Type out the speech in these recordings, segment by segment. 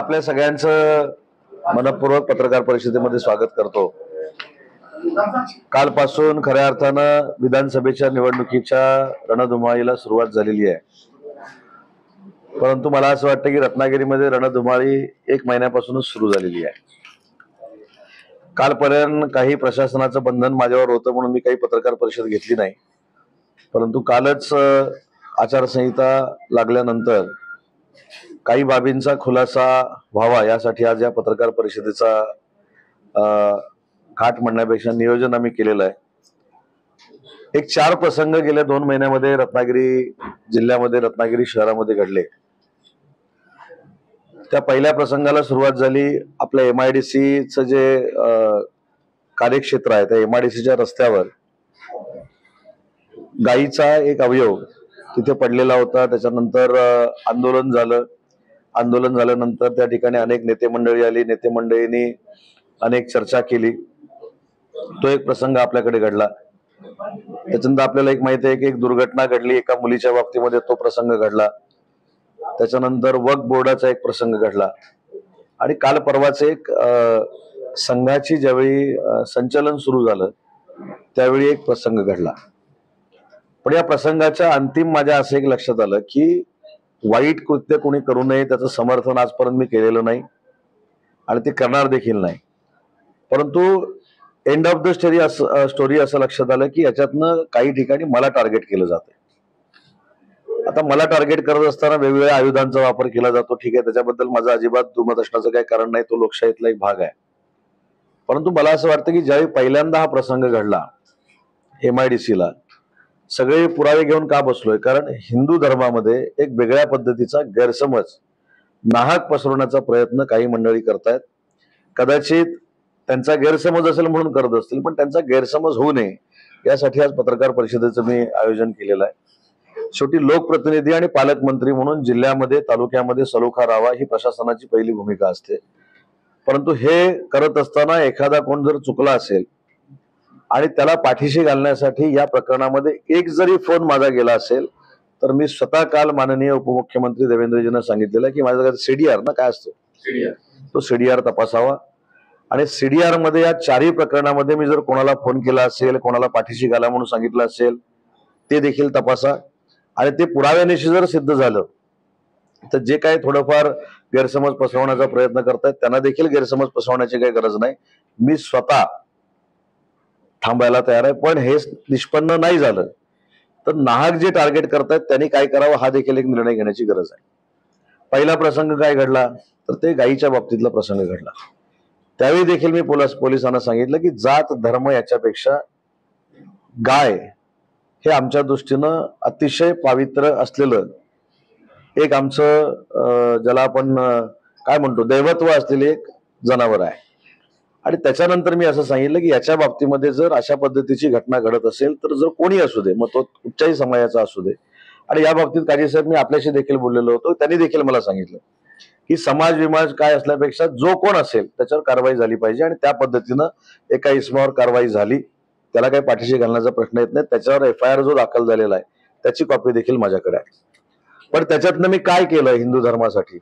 आपल्या सगळ्यांचं मनपूर्वक पत्रकार परिषदेमध्ये स्वागत करतो। कालपासून खऱ्या अर्थानं विधानसभेच्या निवडणुकीच्या रणधुमाळीला सुरुवात झालेली आहे, परंतु मला असं वाटतं की रत्नागिरीमध्ये रणधुमाळी 1 महिन्यापासूनच सुरू झालेली आहे। कालपर्यंत काही प्रशासनाचं बंधन माझ्यावर होतं म्हणून मी काही पत्रकार परिषद घेतली नाही, परंतु कालच आचारसंहिता लागल्यानंतर काही बाबींचा खुलासा व्हावा यासाठी आज या पत्रकार परिषदेचा घाट म्हणण्यापेक्षा नियोजन आम्ही केलेलं आहे। एक 4 प्रसंग गेल्या 2 महिन्यामध्ये रत्नागिरी जिल्ह्यामध्ये, रत्नागिरी शहरामध्ये घडले। त्या पहिल्या प्रसंगाला सुरुवात झाली आपल्या MIDCचं जे कार्यक्षेत्र आहे, त्या MIDCच्या रस्त्यावर गायीचा एक अवयव तिथे पडलेला होता। त्याच्यानंतर आंदोलन झालं। आंदोलन झाल्यानंतर त्या ठिकाणी अनेक नेते मंडळी आली, नेते मंडळींनी अनेक चर्चा केली। तो एक प्रसंग आपल्याकडे घडला। त्याच्यानंतर आपल्याला एक माहिती आहे की एक दुर्घटना घडली एका मुलीच्या बाबतीमध्ये, तो प्रसंग घडला। त्याच्यानंतर वक्फ बोर्डाचा एक प्रसंग घडला आणि काल परवाच एक संघाची ज्यावेळी संचलन सुरू झालं त्यावेळी एक प्रसंग घडला। पण या प्रसंगाच्या अंतिम माझ्या असं एक लक्षात आलं की वाईट कृत्य कोणी करू नये त्याचं समर्थन आजपर्यंत मी केलेलं नाही आणि ते करणार देखील नाही, परंतु एंड ऑफ द स्टोरी असं लक्षात आलं की याच्यातनं काही ठिकाणी मला टार्गेट केलं जातं। आता मला टार्गेट करत असताना वेगवेगळ्या आयुधांचा वापर केला जातो, ठीक आहे, त्याच्याबद्दल माझं अजिबात दुमत असण्याचं काही कारण नाही, तो लोकशाहीतला एक भाग आहे। परंतु मला असं वाटतं की ज्यावेळी पहिल्यांदा हा प्रसंग घडला MIDCला, सगळे पुरावे घेऊन का बसलोय, कारण हिंदू धर्मामध्ये एक वेगळ्या पद्धतीचा गैरसमज नाहक पसरवण्याचा प्रयत्न काही मंडळी करतायत। कदाचित त्यांचा गैरसमज असेल म्हणून करत असतील, पण त्यांचा गैरसमज होऊ नये यासाठी आज पत्रकार परिषदेचं मी आयोजन केलेलं आहे। शेवटी लोकप्रतिनिधी आणि पालकमंत्री म्हणून जिल्ह्यामध्ये, तालुक्यामध्ये सलोखा राहावा ही प्रशासनाची पहिली भूमिका असते, परंतु हे करत असताना एखादा कोण जर चुकला असेल आणि त्याला पाठीशी घालण्यासाठी या प्रकरणामध्ये एक जरी फोन माझा गेला असेल तर मी स्वतः काल माननीय उपमुख्यमंत्री देवेंद्रजींना सांगितलेलं की माझ्याकडे CDR ना काय असतो, तो CDR तपासावा आणि CDR मध्ये या 4ही प्रकरणामध्ये मी जर कोणाला फोन केला असेल, कोणाला पाठीशी घाला म्हणून सांगितलं असेल, ते देखील तपासा आणि ते पुराव्यानिशी जर सिद्ध झालं तर जे काही थोडंफार गैरसमज पसरवण्याचा प्रयत्न करतायत त्यांना देखील गैरसमज पसरवण्याची काही गरज नाही, मी स्वतः थांबायला तयार आहे। पण हे निष्पन्न नाही झालं तर नाहक जे टार्गेट करतायत त्यांनी काय करावं हा देखील एक निर्णय घेण्याची गरज आहे। पहिला प्रसंग काय घडला तर ते गायीच्या बाबतीतला प्रसंग घडला। त्यावेळी देखील मी पोलिसांना सांगितलं की जात धर्म याच्यापेक्षा गाय हे आमच्या दृष्टीनं अतिशय पावित्र असलेलं एक आमचं ज्याला आपण काय म्हणतो दैवत्व असलेले एक जनावर आहे। आणि त्याच्यानंतर मी असं सांगितलं की याच्या बाबतीमध्ये जर अशा पद्धतीची घटना घडत असेल तर जर कोणी असू दे, मग तो कुठच्याही समाजाचा असू दे, आणि या बाबतीत काजी साहेब मी आपल्याशी देखील बोललेलो होतो, त्यांनी देखील मला सांगितलं की समाज विमाज काय असल्यापेक्षा जो कोण असेल त्याच्यावर कारवाई झाली पाहिजे आणि त्या पद्धतीनं एका इसमावर कारवाई झाली, त्याला काही पाठीशी घालण्याचा प्रश्न येत नाही। त्याच्यावर FIR जो दाखल झालेला आहे त्याची कॉपी देखील माझ्याकडे आहे। पण त्याच्यातनं मी काय केलं हिंदू धर्मासाठी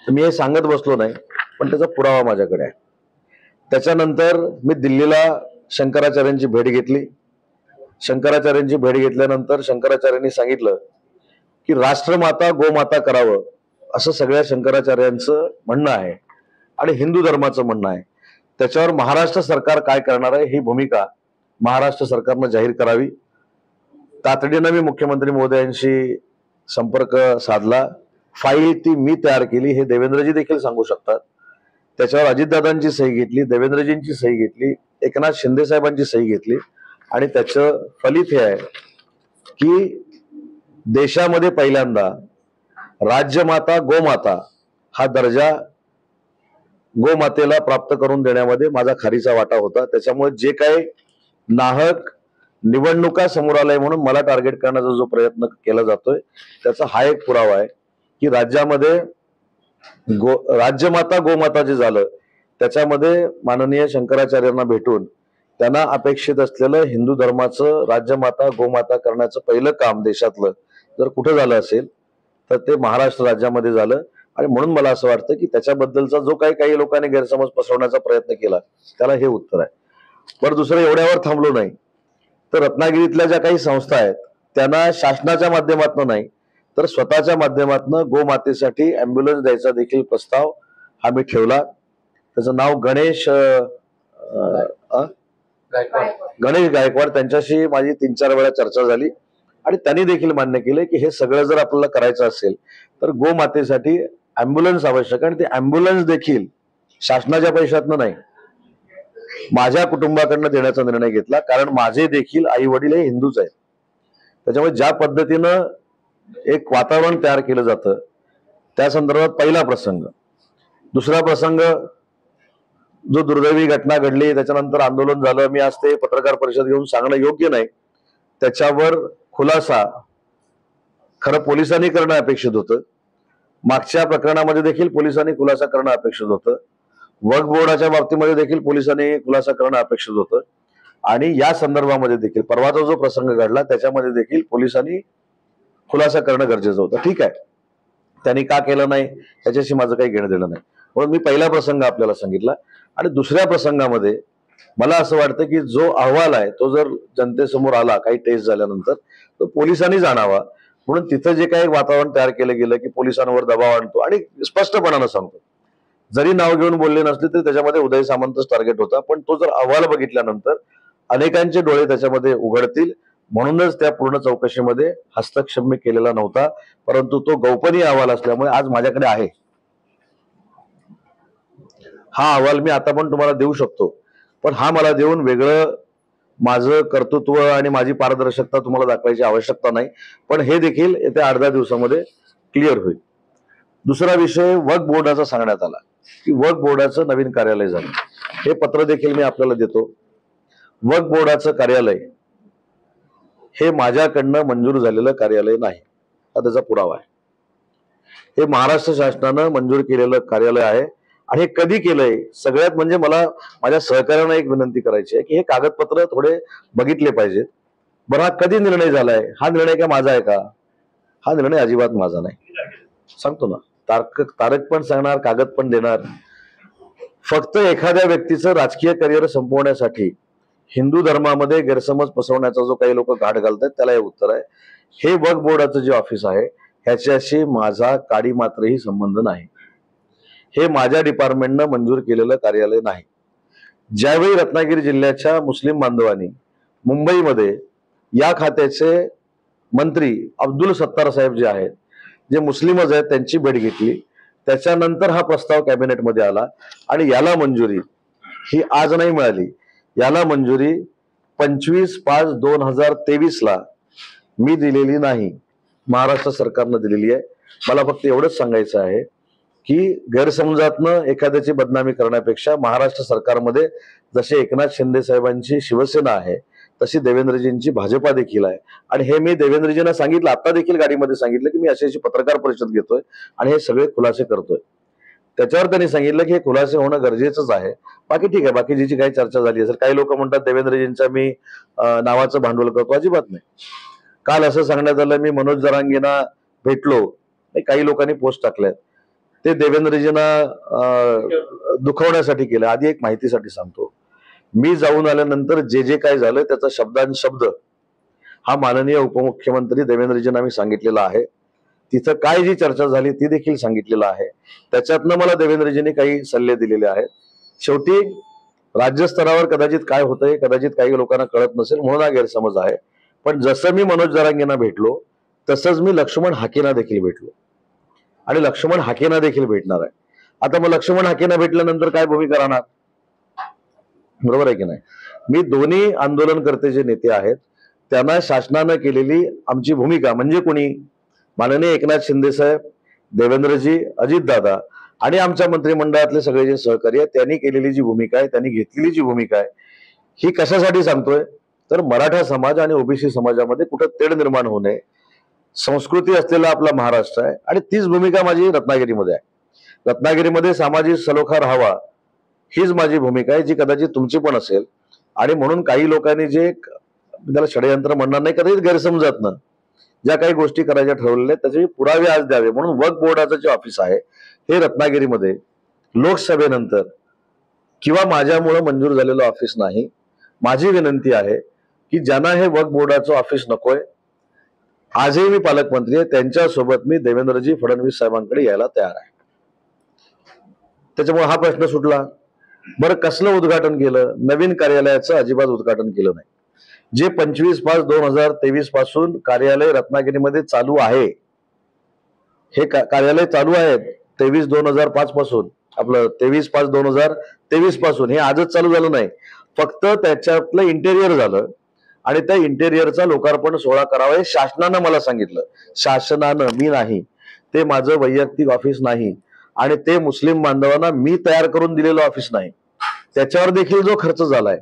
मी हे सांगत बसलो नाही, पण त्याचा पुरावा माझ्याकडे आहे। त्याच्यानंतर मी दिल्लीला शंकराचार्यांची भेट घेतली। शंकराचार्यांची भेट घेतल्यानंतर शंकराचार्यांनी सांगितलं की राष्ट्रमाता गोमाता करावं असं सगळ्या शंकराचार्यांचं म्हणणं आहे आणि हिंदू धर्माचं म्हणणं आहे। त्याच्यावर महाराष्ट्र सरकार काय करणार आहे ही भूमिका महाराष्ट्र सरकारनं जाहीर करावी। तातडीनं मी मुख्यमंत्री महोदयांशी संपर्क साधला, फाईल ती मी तयार केली, हे देवेंद्रजी देखील सांगू शकतात। त्याच्यावर अजितदादांची सही घेतली, देवेंद्रजींची सही घेतली, एकनाथ शिंदे साहेबांची सही घेतली आणि त्याचं फलित हे आहे की देशामध्ये पहिल्यांदा राज्यमाता गोमाता हा दर्जा गोमातेला प्राप्त करून देण्यामध्ये माझा खारीचा वाटा होता। त्याच्यामुळे जे काही नाहक निवडणुका समोर आलाय म्हणून मला टार्गेट करण्याचा जो प्रयत्न केला जातोय त्याचा हा एक पुरावा आहे की राज्यामध्ये राज्यमाता गोमाता जे झालं त्याच्यामध्ये माननीय शंकराचार्यांना भेटून त्यांना अपेक्षित असलेलं हिंदू धर्माचं राज्यमाता गोमाता करण्याचं पहिलं काम देशातलं जर कुठं झालं असेल तर ते महाराष्ट्र राज्यामध्ये झालं आणि म्हणून मला असं वाटतं की त्याच्याबद्दलचा जो काही लोकांनी गैरसमज पसरवण्याचा प्रयत्न केला त्याला हे उत्तर आहे. बरं, दुसरं एवढ्यावर थांबलो नाही तर रत्नागिरीतल्या ज्या काही संस्था आहेत त्यांना शासनाच्या माध्यमातून नाही तर स्वतःच्या माध्यमातून गोमातेसाठी अँब्युलन्स द्यायचा देखील प्रस्ताव हा मी ठेवला. त्याचं नाव गणेश गायकवाड, त्यांच्याशी माझी 3-4 वेळा चर्चा झाली आणि त्यांनी देखील मान्य केलं की हे सगळं जर आपल्याला करायचं असेल तर गोमातेसाठी अँब्युलन्स आवश्यक आहे आणि ते अँब्युलन्स देखील शासनाच्या पैशातनं नाही, माझ्या कुटुंबाकडनं देण्याचा निर्णय घेतला. कारण माझे देखील आई वडील हे हिंदूच आहेत. त्याच्यामुळे ज्या पद्धतीनं एक वातावरण तयार केलं जातं त्या संदर्भात पहिला प्रसंग. दुसरा प्रसंग, जो दुर्दैवी घटना घडली त्याच्यानंतर आंदोलन झालं, मी आज ते पत्रकार परिषद घेऊन सांगणं योग्य नाही, त्याच्यावर खुलासा खरं पोलिसांनी करणं अपेक्षित होतं. मागच्या प्रकरणामध्ये देखील पोलिसांनी खुलासा करणं अपेक्षित होतं. वक्फ बोर्डाच्या बाबतीमध्ये देखील पोलिसांनी खुलासा करणं अपेक्षित होतं आणि या संदर्भामध्ये देखील परवाचा जो प्रसंग घडला त्याच्यामध्ये देखील पोलिसांनी खुलासा करणं गरजेचं होतं. ठीक आहे, त्यांनी का केलं नाही याच्याशी माझं काही घेणं देणं नाही. म्हणून मी पहिला प्रसंग आपल्याला सांगितला. आणि दुसऱ्या प्रसंगामध्ये मला असं वाटतं की जो अहवाल आहे तो जर जनतेसमोर आला काही टेस्ट झाल्यानंतर तो पोलिसांनी जाणावा. म्हणून तिथं जे काही वातावरण तयार केलं गेलं की पोलिसांवर दबाव आणतो, आणि स्पष्टपणानं सांगतो, जरी नाव घेऊन बोलले नसले तरी त्याच्यामध्ये उदय सामंतच टार्गेट होता. पण तो जर अहवाल बघितल्यानंतर अनेकांचे डोळे त्याच्यामध्ये उघडतील. म्हणूनच त्या पूर्ण चौकशीमध्ये हस्तक्षेप मी केलेला नव्हता, परंतु तो गोपनीय अहवाल असल्यामुळे आज माझ्याकडे आहे. हा अहवाल मी आता पण तुम्हाला देऊ शकतो, पण हा मला देऊन वेगळं माझं कर्तृत्व आणि माझी पारदर्शकता तुम्हाला दाखवायची आवश्यकता नाही. पण हे देखील येत्या 8-10 दिवसामध्ये क्लिअर होईल. दुसरा विषय वक्फ बोर्डाचा सांगण्यात आला की वक्फ बोर्डाचं नवीन कार्यालय झालं. हे पत्र देखील मी आपल्याला देतो. वक्फ बोर्डाचं कार्यालय हे माझ्याकडनं मंजूर झालेलं कार्यालय नाही, हा त्याचा पुरावा आहे. हे महाराष्ट्र शासनानं मंजूर केलेलं कार्यालय आहे. आणि हे कधी केलंय, सगळ्यात म्हणजे मला माझ्या सहकार्यांना एक विनंती करायची आहे की हे कागदपत्र थोडे बघितले पाहिजेत. बरं, हा कधी निर्णय झालाय? हा निर्णय काय माझा आहे का? हा निर्णय अजिबात माझा नाही. सांगतो ना, तारख पण सांगणार, कागद पण देणार. फक्त एखाद्या व्यक्तीचं राजकीय करिअर संपवण्यासाठी हिंदू धर्मामध्ये गैरसमज पसरवण्याचा जो काही लोक घाट घालतात त्याला हे उत्तर आहे. हे वक्फ बोर्डाचं जे ऑफिस आहे ह्याच्याशी माझा काडी मात्रही संबंध नाही. हे माझ्या डिपार्टमेंटनं मंजूर केलेलं कार्यालय नाही. ज्यावेळी रत्नागिरी जिल्ह्याच्या मुस्लिम बांधवांनी मुंबईमध्ये या खात्याचे मंत्री अब्दुल सत्तार साहेब जे आहेत, जे मुस्लिमच आहेत, त्यांची भेट घेतली, त्याच्यानंतर हा प्रस्ताव कॅबिनेटमध्ये आला आणि याला मंजुरी ही आज नाही मिळाली. याला मंजुरी 25/5/2023 ला मी दिलेली नाही, महाराष्ट्र सरकारनं दिलेली आहे. मला फक्त एवढंच सांगायचं आहे की गैरसमजातनं एखाद्याची बदनामी करण्यापेक्षा महाराष्ट्र सरकारमध्ये जसे एकनाथ शिंदे साहेबांची शिवसेना आहे तशी देवेंद्रजींची भाजपा देखील आहे. आणि हे मी देवेंद्रजींना सांगितलं, आता देखील गाडीमध्ये सांगितलं की मी अशी पत्रकार परिषद घेतोय आणि हे सगळे खुलासे करतोय. त्याच्यावर त्यांनी सांगितलं की हे खुलासे होणं गरजेचंच आहे. बाकी ठीक आहे, बाकी जी काही चर्चा झाली असेल. काही लोक म्हणतात देवेंद्रजींच्या मी नावाचं भांडवल करतो, अजिबात नाही. काल असं सांगण्यात आलं मी मनोज जरांगेंना भेटलो, काही लोकांनी पोस्ट टाकल्यात, ते देवेंद्रजींना दुखवण्यासाठी केलं. आधी एक माहितीसाठी सांगतो, मी जाऊन आल्यानंतर जे काय झालं त्याचा शब्दांशब्द हा माननीय उपमुख्यमंत्री देवेंद्रजींना मी सांगितलेला आहे. तिथं काय जी चर्चा झाली ती देखील सांगितलेलं आहे. त्याच्यातनं मला देवेंद्रजींनी काही सल्ले दिलेले आहेत. शेवटी राज्यस्तरावर कदाचित काय होतंय, कदाचित काही लोकांना कळत नसेल म्हणून हा गैरसमज आहे. पण जसं मी मनोज जरांगेंना भेटलो तसंच मी लक्ष्मण हाकेंना देखील भेटलो आणि लक्ष्मण हाकेंना देखील भेटणार आहे. आता मग लक्ष्मण हाकेंना भेटल्यानंतर काय भूमिका राहणार, बरोबर आहे की नाही? मी दोन्ही आंदोलनकर्ते जे नेते आहेत त्यांना शासनानं केलेली आमची भूमिका म्हणजे कोणी, माननीय एकनाथ शिंदे साहेब, देवेंद्रजी, अजितदादा आणि आमच्या मंत्रिमंडळातले सगळे जे सहकारी आहेत त्यांनी केलेली जी भूमिका आहे, त्यांनी घेतलेली जी भूमिका आहे, ही कशासाठी सांगतोय तर मराठा समाज आणि ओबीसी समाजामध्ये कुठं तेढ निर्माण होणे, संस्कृती असलेला आपला महाराष्ट्र आहे आणि तीच भूमिका माझी रत्नागिरीमध्ये आहे. रत्नागिरीमध्ये सामाजिक सलोखा राहावा हीच माझी भूमिका आहे, जी कदाचित तुमची पण असेल. आणि म्हणून काही लोकांनी जे त्याला षडयंत्र म्हणणार नाही, कदाचित गैरसमजातनं ज्या काही गोष्टी करायच्या ठरवलेल्या त्याचे पुरावे आज द्यावे म्हणून वक्फ बोर्डाचं जे ऑफिस आहे हे रत्नागिरीमध्ये लोकसभेनंतर किंवा माझ्यामुळे मंजूर झालेलं ऑफिस नाही. माझी विनंती आहे की ज्यांना हे वक्फ बोर्डाचं ऑफिस नकोय, आजही मी पालकमंत्री आहे, त्यांच्यासोबत मी देवेंद्रजी फडणवीस साहेबांकडे यायला तयार आहे. त्याच्यामुळे हा प्रश्न सुटला. बरं, कसलं उद्घाटन केलं? नवीन कार्यालयाचं अजिबात उद्घाटन केलं नाही. जे 25/5/2023 पासून कार्यालय रत्नागिरीमध्ये चालू आहे, हे कार्यालय चालू आहे 23/2005 पासून, आपलं 23/5/2023 पासून, हे आजच चालू झालं नाही. फक्त त्याच्यातलं इंटेरियर झालं आणि त्या इंटेरियरचा लोकार्पण सोहळा करावा हे शासनानं मला सांगितलं. शासनानं, मी नाही. ते माझं वैयक्तिक ऑफिस नाही आणि ते मुस्लिम बांधवांना मी तयार करून दिलेलं ऑफिस नाही. त्याच्यावर देखील जो खर्च झालाय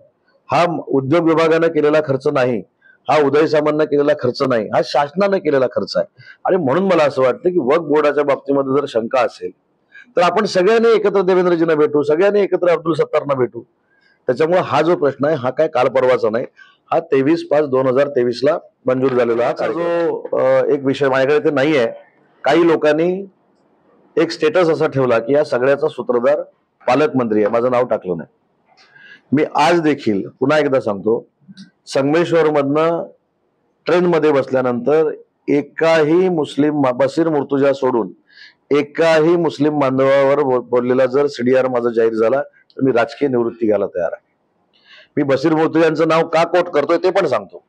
हा उद्योग विभागानं केलेला खर्च नाही, हा उदय सामंतनं केलेला खर्च नाही, हा शासनानं केलेला खर्च आहे. आणि म्हणून मला असं वाटतं की वक्फ बोर्डाच्या बाबतीमध्ये जर शंका असेल तर आपण सगळ्यांनी एकत्र देवेंद्रजींना भेटू, सगळ्यांनी एकत्र अब्दुल सत्तारना भेटू. त्याच्यामुळे हा जो प्रश्न आहे हा काय काल परवाचा नाही, हा 23/5/2023 ला मंजूर झालेला हा जो एक विषय माझ्याकडे ते नाही आहे. काही लोकांनी एक स्टेटस असा ठेवला की या सगळ्याचा सूत्रधार पालकमंत्री आहे, माझं नाव टाकलं नाही. मी आज देखील पुन्हा एकदा सांगतो, संगमेश्वर मधनं ट्रेनमध्ये बसल्यानंतर एकाही मुस्लिम, बशीर मुर्तुजा सोडून एकाही मुस्लिम बांधवावर बोललेला जर सीडीआर माझा जाहीर झाला तर मी राजकीय निवृत्ती घ्यायला तयार आहे. मी बशीर मुर्तुजांचं नाव का कोट करतोय ते पण सांगतो.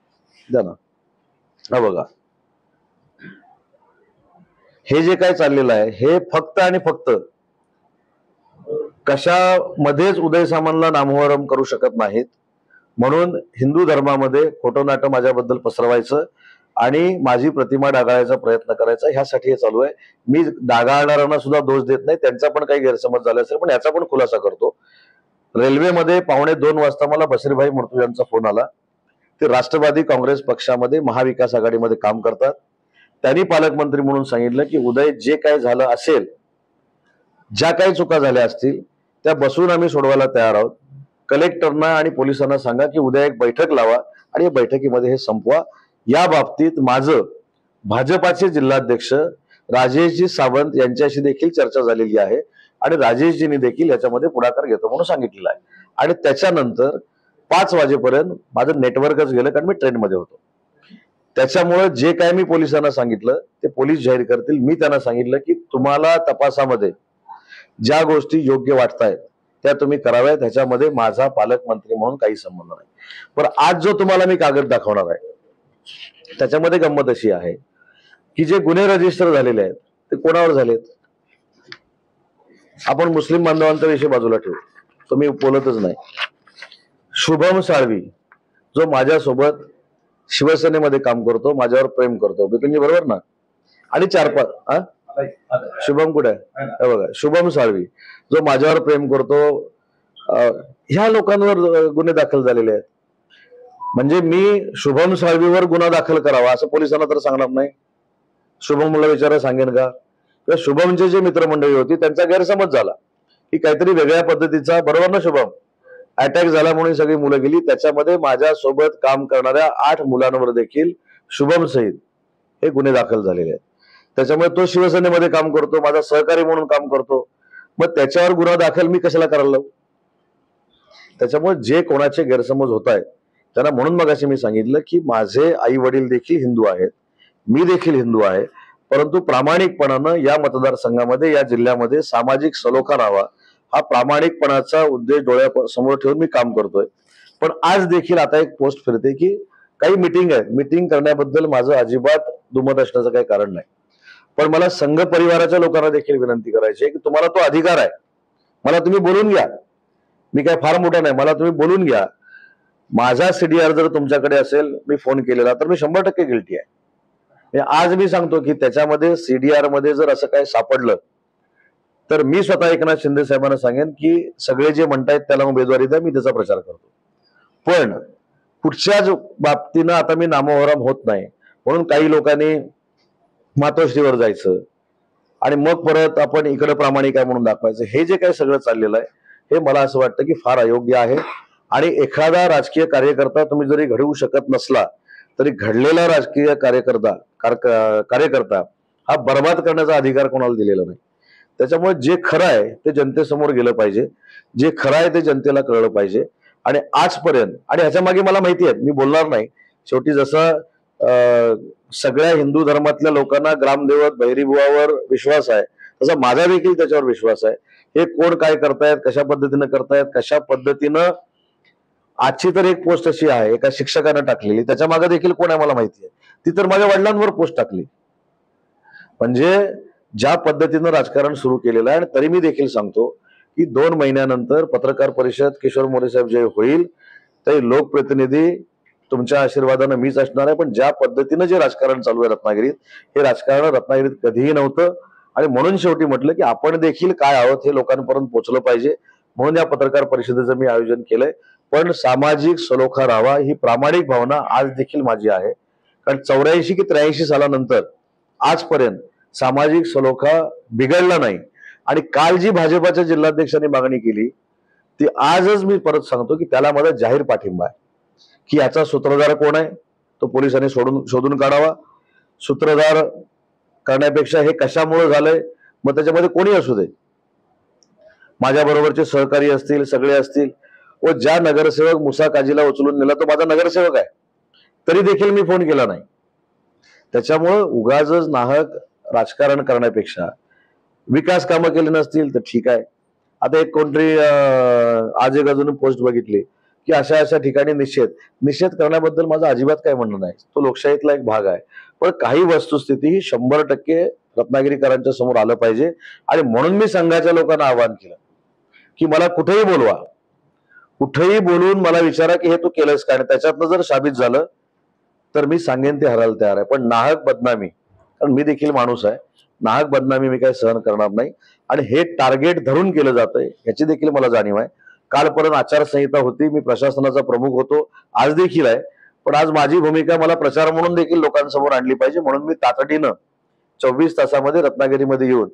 द्या ना. हा बघा, हे जे काय चाललेलं आहे हे फक्त आणि फक्त कशामध्येच उदय सामंतला नामोहरम करू शकत नाहीत म्हणून हिंदू धर्मामध्ये खोटं नाटं माझ्याबद्दल पसरवायचं आणि माझी प्रतिमा डागाळायचा प्रयत्न करायचा, ह्यासाठी हे चालू आहे. मी डागाळणाऱ्यांना सुद्धा दोष देत नाही, त्यांचा पण काही गैरसमज झाला असेल, पण याचा पण खुलासा करतो. रेल्वेमध्ये 1:45 वाजता मला बशीरभाई मुर्तुजांचा फोन आला. ते राष्ट्रवादी काँग्रेस पक्षामध्ये महाविकास आघाडीमध्ये काम करतात. त्यांनी पालकमंत्री म्हणून सांगितलं की उदय, जे काय झालं असेल, ज्या काही चुका झाल्या असतील त्या बसून आम्ही सोडवायला तयार आहोत. कलेक्टरना आणि पोलिसांना सांगा की उद्या एक बैठक लावा आणि या बैठकीमध्ये हे संपवा. या बाबतीत माझं भाजपाचे जिल्हाध्यक्ष राजेशजी सावंत यांच्याशी देखील चर्चा झालेली आहे आणि राजेशजींनी देखील याच्यामध्ये पुढाकार घेतो म्हणून सांगितलेलं आहे. आणि त्याच्यानंतर 5 वाजेपर्यंत माझं नेटवर्कच गेलं, कारण मी ट्रेनमध्ये होतो. त्याच्यामुळे जे काय मी पोलिसांना सांगितलं ते पोलीस जाहीर करतील. मी त्यांना सांगितलं की तुम्हाला तपासामध्ये ज्या गोष्टी योग्य वाटतायत त्या तुम्ही कराव्यात, ह्याच्यामध्ये माझा पालकमंत्री म्हणून काही संबंध नाही. पण आज जो तुम्हाला मी कागद दाखवणार आहे त्याच्यामध्ये गंमत अशी आहे की जे गुन्हे रजिस्टर झालेले आहेत ते कोणावर झालेत? आपण मुस्लिम बांधवांचा विषय बाजूला ठेवू, तो मी बोलतच नाही. शुभम साळवी जो माझ्यासोबत शिवसेनेमध्ये काम करतो, माझ्यावर प्रेम करतो, बिपिनजी बरोबर ना, आणि 4-5 शुभम कुठे आहे? हे बघा, शुभम साळवी जो माझ्यावर प्रेम करतो, ह्या लोकांवर गुन्हे दाखल झालेले आहेत. म्हणजे मी शुभम साळवीवर गुन्हा दाखल करावा असं पोलिसांना तर सांगणार नाही. शुभमला विचारा सांगेन का? किंवा शुभमचे जे मित्रमंडळी होती त्यांचा गैरसमज झाला की काहीतरी वेगळ्या पद्धतीचा, बरोबर ना शुभम, अटॅक झाला म्हणून सगळी मुलं गेली. त्याच्यामध्ये माझ्यासोबत काम करणाऱ्या 8 मुलांवर देखील शुभम सहित हे गुन्हे दाखल झालेले आहेत. त्याच्यामुळे तो शिवसेनेमध्ये काम करतो, माझा सहकारी म्हणून काम करतो, मग त्याच्यावर गुन्हा दाखल मी कशाला करायला लावू? त्याच्यामुळे जे कोणाचे गैरसमज होत आहेत त्यांना, म्हणून मगाशी मी सांगितलं की माझे आई वडील देखील हिंदू आहेत, मी देखील हिंदू आहे, परंतु प्रामाणिकपणानं या मतदारसंघामध्ये, या जिल्ह्यामध्ये सामाजिक सलोखा राहावा हा प्रामाणिकपणाचा उद्देश डोळ्यासमोर ठेवून मी काम करतोय. पण आज देखील आता एक पोस्ट फिरते की काही मिटिंग आहे, मिटिंग करण्याबद्दल माझं अजिबात दुमत असण्याचं काही कारण नाही. पण मला संघ परिवाराच्या लोकांना देखील विनंती करायची आहे की तुम्हाला तो अधिकार आहे, मला तुम्ही बोलून घ्या. मी काय फार मोठा नाही, मला तुम्ही बोलून घ्या. माझा सीडीआर जर तुमच्याकडे असेल, मी फोन केलेला, तर मी 100% गिल्टी आहे. आज मी सांगतो की त्याच्यामध्ये सीडीआर मध्ये जर असं काही सापडलं तर मी स्वतः एकनाथ शिंदे साहेबांना सांगेन की सगळे जे म्हणतायत त्याला उमेदवारी द्या, मी त्याचा प्रचार करतो. पण कुठच्याच बाबतीनं आता मी नामोहरम होत नाही म्हणून काही लोकांनी मातोश्रीवर जायचं आणि मग परत आपण इकडे प्रामाणिक आहे म्हणून दाखवायचं, हे जे काही सगळं चाललेलं आहे हे मला असं वाटतं की फार अयोग्य आहे. आणि एखादा राजकीय कार्यकर्ता तुम्ही जरी घडवू शकत नसला तरी घडलेला राजकीय कार्यकर्ता हा बर्बाद करण्याचा अधिकार कोणाला दिलेला नाही. त्याच्यामुळे जे खरं आहे ते जनतेसमोर गेलं पाहिजे, जे खरं आहे ते जनतेला कळलं पाहिजे. आणि आजपर्यंत, आणि ह्याच्या मागे मला माहिती आहे, मी बोलणार नाही. शेवटी जसं सगळ्या हिंदू धर्मातल्या लोकांना ग्रामदेवत भैरीबुवावर विश्वास आहे, तसा माझा देखील त्याच्यावर विश्वास आहे. हे कोण काय करतायत, कशा पद्धतीनं करतायत, कशा पद्धतीनं, आजची तर एक पोस्ट अशी आहे एका शिक्षकानं टाकलेली, त्याच्या मागे देखील कोण आहे मला माहिती आहे. ती तर माझ्या वडिलांवर पोस्ट टाकली. म्हणजे ज्या पद्धतीनं राजकारण सुरू केलेलं आहे. आणि तरी मी देखील सांगतो की 2 महिन्यानंतर पत्रकार परिषद किशोर मोरे साहेब जे होईल, ते लोकप्रतिनिधी तुमच्या आशीर्वादानं मीच असणार आहे. पण ज्या पद्धतीनं जे राजकारण चालू आहे रत्नागिरीत, हे राजकारण रत्नागिरीत कधीही नव्हतं. आणि म्हणून शेवटी म्हटलं की आपण देखील काय आहोत हे लोकांपर्यंत पोहोचलं पाहिजे, म्हणून या पत्रकार परिषदेचं मी आयोजन केलंय. पण सामाजिक सलोखा राहावा ही प्रामाणिक भावना आज देखील माझी आहे. कारण 84 की 83 सालानंतर आजपर्यंत सामाजिक सलोखा बिघडला नाही. आणि काल जी भाजपाच्या जिल्हाध्यक्षांनी मागणी केली, ती आजच मी परत सांगतो की त्याला माझा जाहीर पाठिंबा आहे. की याचा सूत्रधार कोण आहे तो पोलिसांनी शोधून काढावा. सूत्रधार करण्यापेक्षा हे कशामुळे झालंय, मग त्याच्यामध्ये कोणी असू दे, माझ्या बरोबरचे सहकारी असतील, सगळे असतील, व ज्या नगरसेवक मुसा काजीला उचलून नेला तो माझा नगरसेवक आहे, तरी देखील मी फोन केला नाही. त्याच्यामुळं उगाचच नाहक राजकारण करण्यापेक्षा विकास कामं केली नसतील तर ठीक आहे. आता एक कोणतरी आज एक अजून पोस्ट बघितली की अशा अशा ठिकाणी निषेध करण्याबद्दल माझं अजिबात काय म्हणणं नाही, तो लोकशाहीतला एक भाग आहे. पण काही वस्तुस्थिती ही 100% रत्नागिरीकरांच्या समोर आलं पाहिजे. आणि म्हणून मी संघाच्या लोकांना आवाहन केलं की मला कुठेही बोलवा, कुठेही बोलून मला विचारा की हे तू केलंस काय, आणि त्याच्यातनं जर साबित झालं तर मी सांगेन ते हरायला तयार आहे. पण नाहक बदनामी, कारण मी देखील माणूस आहे, नाहक बदनामी मी काही सहन करणार नाही. आणि हे टार्गेट धरून केलं जातंय याची देखील मला जाणीव आहे. कालपर्यंत आचारसंहिता होती, मी प्रशासनाचा प्रमुख होतो, आज देखील आहे. पण आज माझी भूमिका मला प्रचार म्हणून देखील लोकांसमोर आणली पाहिजे, म्हणून मी तातडीनं 24 तासामध्ये रत्नागिरीमध्ये येऊन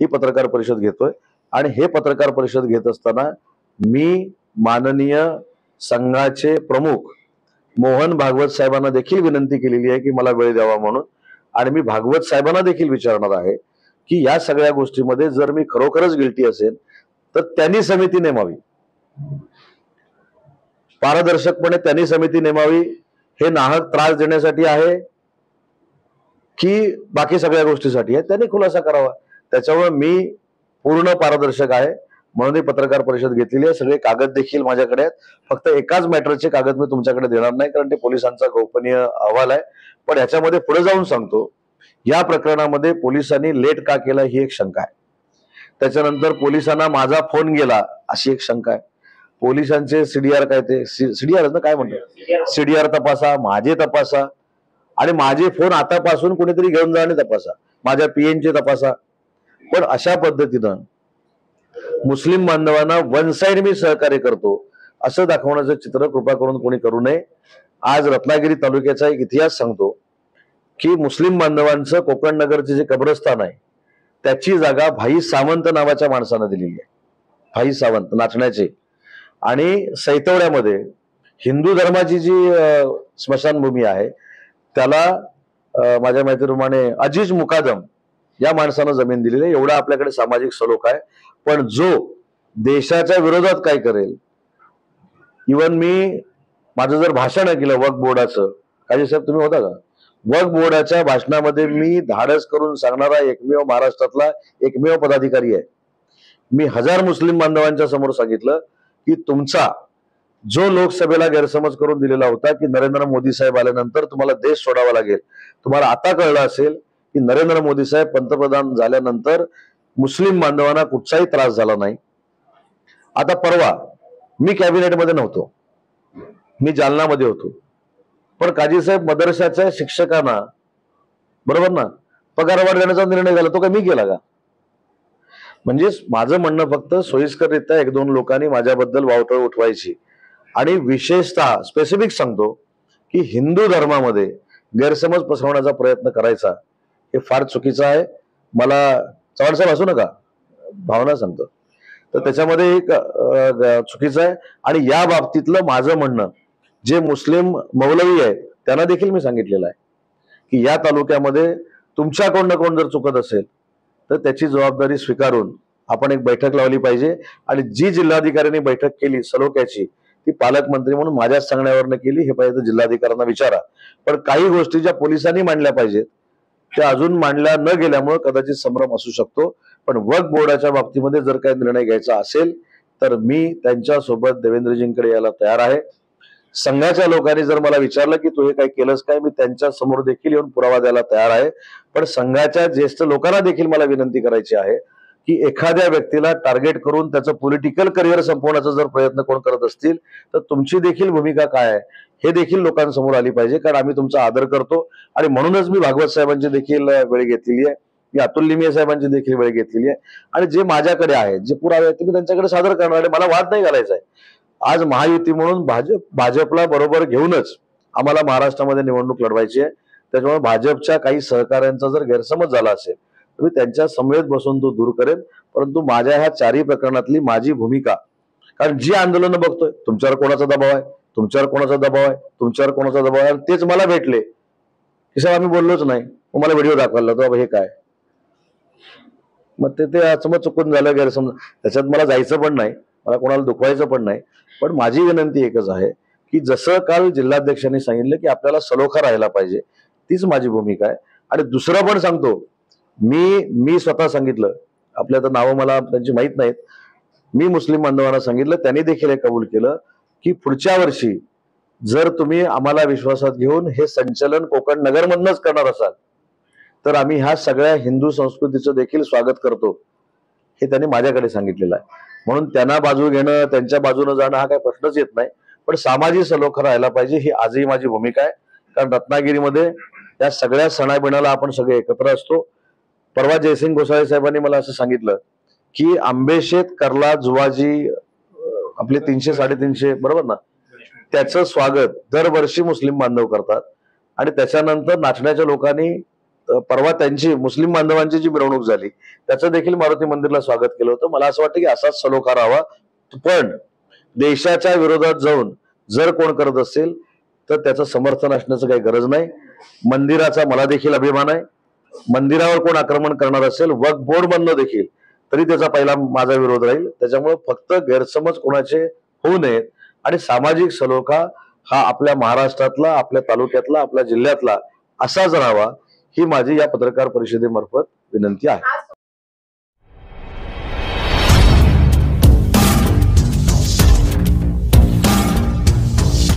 ही पत्रकार परिषद घेतोय. आणि हे पत्रकार परिषद घेत असताना मी माननीय संघाचे प्रमुख मोहन भागवत साहेबांना देखील विनंती केलेली आहे की मला वेळ द्यावा म्हणून. आणि मी भागवत साहेबांना देखील विचारणार आहे की या सगळ्या गोष्टीमध्ये जर मी खरोखरच गिल्टी असेल तर त्यांनी समिती नेमावी, पारदर्शकपणे त्यांनी समिती नेमावी. हे नाहक त्रास देण्यासाठी आहे की बाकी सगळ्या गोष्टीसाठी आहे, त्यांनी खुलासा करावा. त्याच्यामुळे मी पूर्ण पारदर्शक आहे, म्हणून ही पत्रकार परिषद घेतलेली आहे. सगळे कागद देखील माझ्याकडे आहेत. फक्त एकाच मॅटरचे कागद मी तुमच्याकडे देणार नाही, कारण ते पोलिसांचा गोपनीय अहवाल आहे. पण ह्याच्यामध्ये पुढे जाऊन सांगतो, या प्रकरणामध्ये पोलिसांनी लेट का केला ही एक शंका आहे. त्याच्यानंतर पोलिसांना माझा फोन गेला अशी एक शंका आहे. पोलिसांचे सीडीआर, काय ते सीडीआर ना काय म्हणतात, सीडीआर तपासा, माझे तपासा, आणि माझे फोन आतापासून कोणीतरी घेऊन जा आणि तपासा, माझ्या पीएनचे तपासा. पण अशा पद्धतीनं मुस्लिम बांधवांना वन साइड मी सहकार्य करतो असं दाखवण्याचं चित्र कृपा करून कोणी करू नये. आज रत्नागिरी तालुक्याचा एक इतिहास सांगतो की मुस्लिम बांधवांचं कोकण नगरचे जे कब्रस्तान आहे त्याची जागा भाई सावंत नावाच्या माणसानं दिलेली आहे. भाई सावंत नाचण्याचे. आणि सैतवड्यामध्ये हिंदू धर्माची जी स्मशानभूमी आहे त्याला माझ्या माहितीप्रमाणे अजीज मुकादम या माणसानं जमीन दिलेली आहे. एवढा आपल्याकडे सामाजिक सलोखा आहे. पण जो देशाच्या विरोधात काय करेल, इवन मी माझं जर भाषण केलं वक्फ बोर्डाचं, काजी साहेब तुम्ही होता का, वक्फ बोर्डाच्या भाषणामध्ये मी धाडस करून सांगणारा एकमेव महाराष्ट्रातला एकमेव पदाधिकारी आहे. मी 1000 मुस्लिम बांधवांच्या समोर सांगितलं की तुमचा जो लोकसभेला गैरसमज करून दिलेला होता की नरेंद्र मोदी साहेब आल्यानंतर तुम्हाला देश सोडावा लागेल, तुम्हाला आता कळलं असेल की नरेंद्र मोदी साहेब पंतप्रधान झाल्यानंतर मुस्लिम बांधवांना कुठचाही त्रास झाला नाही. आता परवा मी कॅबिनेटमध्ये नव्हतो, मी जालनामध्ये होतो, पण काजी साहेब मदरशाच्या शिक्षकांना बरोबर ना पगारवाढ देण्याचा निर्णय झाला, तो काय मी केला का? म्हणजे माझं म्हणणं फक्त सोयीस्कररित्या 1-2 लोकांनी माझ्याबद्दल वावटळ उठवायची. आणि विशेषतः स्पेसिफिक सांगतो की हिंदू धर्मामध्ये गैरसमज पसरवण्याचा प्रयत्न करायचा हे फार चुकीचं आहे. मला चव्हाणसाहेब असू नका, भावना सांगतो, तर त्याच्यामध्ये एक चुकीचं आहे. आणि या बाबतीतलं माझं म्हणणं जे मुस्लिम मौलवी आहेत त्यांना देखील मी सांगितलेलं आहे की या तालुक्यामध्ये तुमच्याकडून कोण जर चुकत असेल तर त्याची जबाबदारी स्वीकारून आपण एक बैठक लावली पाहिजे आणि जी जिल्हाधिकाऱ्यांनी बैठक केली सलोख्याची ती पालकमंत्री म्हणून माझ्याच सांगण्यावरनं केली हे पाहिजे जिल्हाधिकाऱ्यांना विचारा. पण काही गोष्टी ज्या पोलिसांनी मांडल्या पाहिजेत त्या अजून मांडल्या न गेल्यामुळे कदाचित संभ्रम असू शकतो. पण वक्फ बोर्डाच्या बाबतीमध्ये जर काही निर्णय घ्यायचा असेल तर मी त्यांच्यासोबत देवेंद्रजींकडे यायला तयार आहे. संघाच्या लोकांनी जर मला विचारलं की तू हे काय केलंस काय, मी त्यांच्या समोर देखील येऊन पुरावा द्यायला तयार आहे. पण संघाच्या ज्येष्ठ लोकांना देखील मला विनंती करायची आहे की एखाद्या व्यक्तीला टार्गेट करून त्याचं पॉलिटिकल करिअर संपवण्याचा जर प्रयत्न कोण करत असतील तर तुमची देखील भूमिका काय आहे हे देखील लोकांसमोर आली पाहिजे. कारण आम्ही तुमचा आदर करतो आणि म्हणूनच मी भागवत साहेबांची देखील वेळ घेतलेली आहे, मी अतुल लिमये साहेबांची देखील वेळ घेतलेली आहे आणि जे माझ्याकडे आहे जे पुरावे आहेत ते मी त्यांच्याकडे सादर करणार आहे. मला वाद नाही घालायचा आहे. आज महायुती म्हणून भाजपला बरोबर घेऊनच आम्हाला महाराष्ट्रामध्ये निवडणूक लढवायची आहे. त्याच्यामुळे भाजपच्या काही सहकाऱ्यांचा जर गैरसमज झाला असेल तर मी त्यांच्या समवेत बसून तो दूर करेन. परंतु माझ्या ह्या चारही प्रकरणातली माझी भूमिका, कारण जी आंदोलनं बघतोय तुमच्यावर कोणाचा दबाव आहे, तुमच्यावर कोणाचा दबाव आहे, तुमच्यावर कोणाचा दबाव आहे, तेच मला भेटले की साहेब आम्ही बोललोच नाही, मग मला व्हिडिओ दाखवायला लागतो हे काय, मग ते असं मग चुकून झालं गैरसमज. त्याच्यात मला जायचं पण नाही, मला कोणाला दुखवायचं पण नाही. पण माझी विनंती एकच आहे की जसं काल जिल्हाध्यक्षांनी सांगितलं की आपल्याला सलोखा राहायला पाहिजे, तीच माझी भूमिका आहे. आणि दुसरं पण सांगतो, मी स्वतः सांगितलं, आपल्या तर नावं मला त्यांची माहित नाहीत, मी मुस्लिम बांधवांना सांगितलं, त्यांनी देखील हे कबूल केलं की पुढच्या वर्षी जर तुम्ही आम्हाला विश्वासात घेऊन हे संचलन कोकण नगरमधनच करणार असाल तर आम्ही ह्या सगळ्या हिंदू संस्कृतीचं देखील स्वागत करतो, हे त्यांनी माझ्याकडे सांगितलेलं आहे. म्हणून त्यांना बाजू घेणं, त्यांच्या बाजूने जाणं हा काही प्रश्नच येत नाही. पण सामाजिक सलोखा राहायला पाहिजे ही आजही माझी भूमिका आहे. कारण रत्नागिरीमध्ये या सगळ्या सणाबिणाला आपण सगळे एकत्र असतो. परवा जयसिंग घोसाळे साहेबांनी मला असं सांगितलं की आंबेशेत, कर्ला, जुवाजी आपले 300-350 बरोबर ना, त्याचं स्वागत दरवर्षी मुस्लिम बांधव करतात. आणि त्याच्यानंतर नाचण्याच्या लोकांनी परवा त्यांची मुस्लिम बांधवांची जी मिरवणूक झाली त्याचं देखील मारुती मंदिरला स्वागत केलं होतं. मला असं वाटतं की असाच सलोखा राहावा. पण देशाच्या विरोधात जाऊन जर कोण करत असेल तर त्याचं समर्थन असण्याचं काही गरज नाही. मंदिराचा मला देखील अभिमान आहे. मंदिरावर कोण आक्रमण करणार असेल वक्फ बोर्ड मधनं देखील तरी त्याचा पहिला माझा विरोध राहील. त्याच्यामुळे फक्त गैरसमज कोणाचे होऊ नयेत आणि सामाजिक सलोखा हा आपल्या महाराष्ट्रातला, आपल्या तालुक्यातला, आपल्या जिल्ह्यातला असाच राहावा ही माझी या पत्रकार परिषदेमार्फत विनंती आहे.